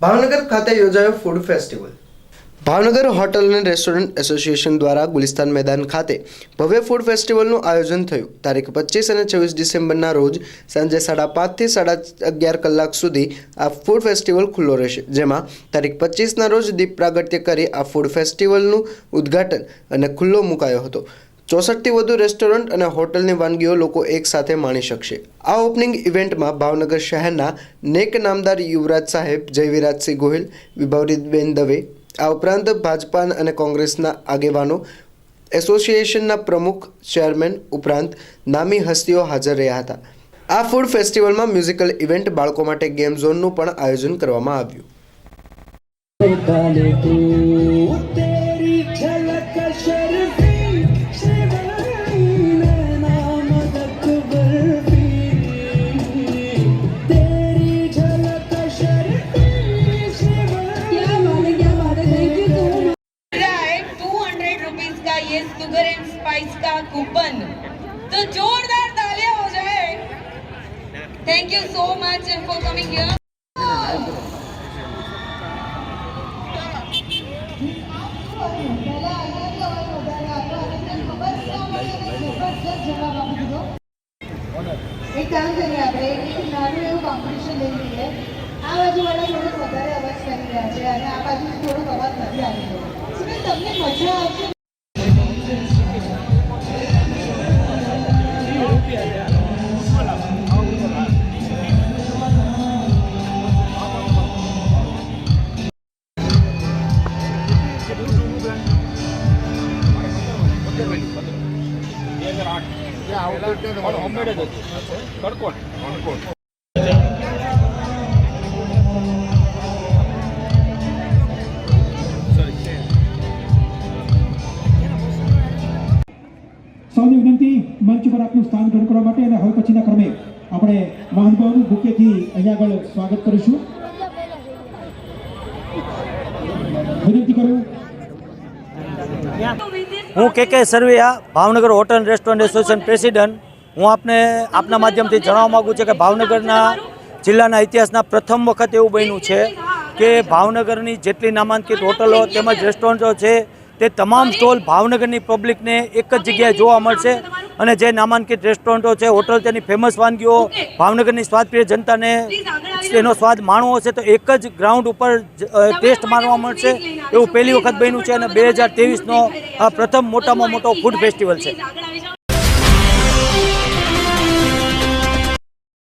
ભાવનગર ખાતે યોજાયો food festival. Bhavnagar hotel અને રેસ્ટોરન્ટ એસોસિએશન દ્વારા ગુલિસ્તાન મેદાન ખાતે ભવ્ય ફૂડ ફેસ્ટિવલનું આયોજન થયું। તારીખ 25 અને 26 ડિસેમ્બરના રોજ સાંજે 5:30 થી 11:30 કલાક સુધી આ ફૂડ ફેસ્ટિવલ ખુલ્લો રહેશે, જેમાં તારીખ 25ના રોજ દીપ પ્રાગટ્ય કરી આ ફૂડ ફેસ્ટિવલનું ઉદ્ઘાટન અને ખુલ્લો મુકાયો હતો। 64થી વધુ રેસ્ટોરન્ટ અને હોટલની વાનગીઓ લોકો એક સાથે માણી શકશે। આ ઓપનિંગ ઇવેન્ટમાં ભાવનગર શહેરના નેક નામદાર યુવરાજ સાહેબ, જયવિરાજસિંહ ગોહિલ, વિભાવરીબેન દવે, આ ઉપરાંત ભાજપા અને કોંગ્રેસના આગેવાનો, એસોસિએશનના પ્રમુખ, ચેરમેન ઉપરાંત નામી હસ્તીઓ હાજર રહ્યા હતા। આ ફૂડ ફેસ્ટિવલમાં મ્યુઝિકલ ઇવેન્ટ, બાળકો માટે ગેમ ઝોનનું પણ આયોજન કરવામાં આવ્યું। ये शुगर एंड स्पाइस का कूपन, तो जोरदार तालियां हो जाए। Thank you so much for coming here. एक काम करिए આપણે એક નાનું એવું કોમ્પિટિશન લઈ લઈએ। આ બાજુવાળા થોડુંક વધારે અવાજ કરી રહ્યા છે અને આ બાજુ થોડોક અવાજ નથી આવી રહ્યો છે। તમને મજા આવશે? સૌની વિનંતી મંચ પર આપનું સ્થાન ગ્રહણ કરવા માટે અને હવે પછીના ક્રમે આપણે મહાનુભાવનું બુકેથી અહીંયા આગળ સ્વાગત કરીશું। વિનંતી કરું। હું કે Sarvaiya, Bhavnagar hotel and restaurant association president. હું આપના માધ્યમથી જણાવવા માગું છું કે ભાવનગરના જિલ્લાના ઇતિહાસના પ્રથમ વખત એવું બન્યું છે કે ભાવનગરની જેટલી નામાંકિત હોટલો તેમજ રેસ્ટોરન્ટો છે તે તમામ સ્ટોલ ભાવનગરની પબ્લિકને એક જ જગ્યાએ જોવા મળશે અને જે નામાંકિત રેસ્ટોરન્ટો છે, હોટલ, તેની ફેમસ વાનગીઓ ભાવનગરની સ્વાદપ્રિય જનતાને એનો સ્વાદ માણવો હશે તો એક જ ગ્રાઉન્ડ ઉપર ટેસ્ટ માણવા મળશે। એવું પહેલી વખત બન્યું છે અને 2023નો આ પ્રથમ મોટામાં મોટો ફૂડ ફેસ્ટિવલ છે।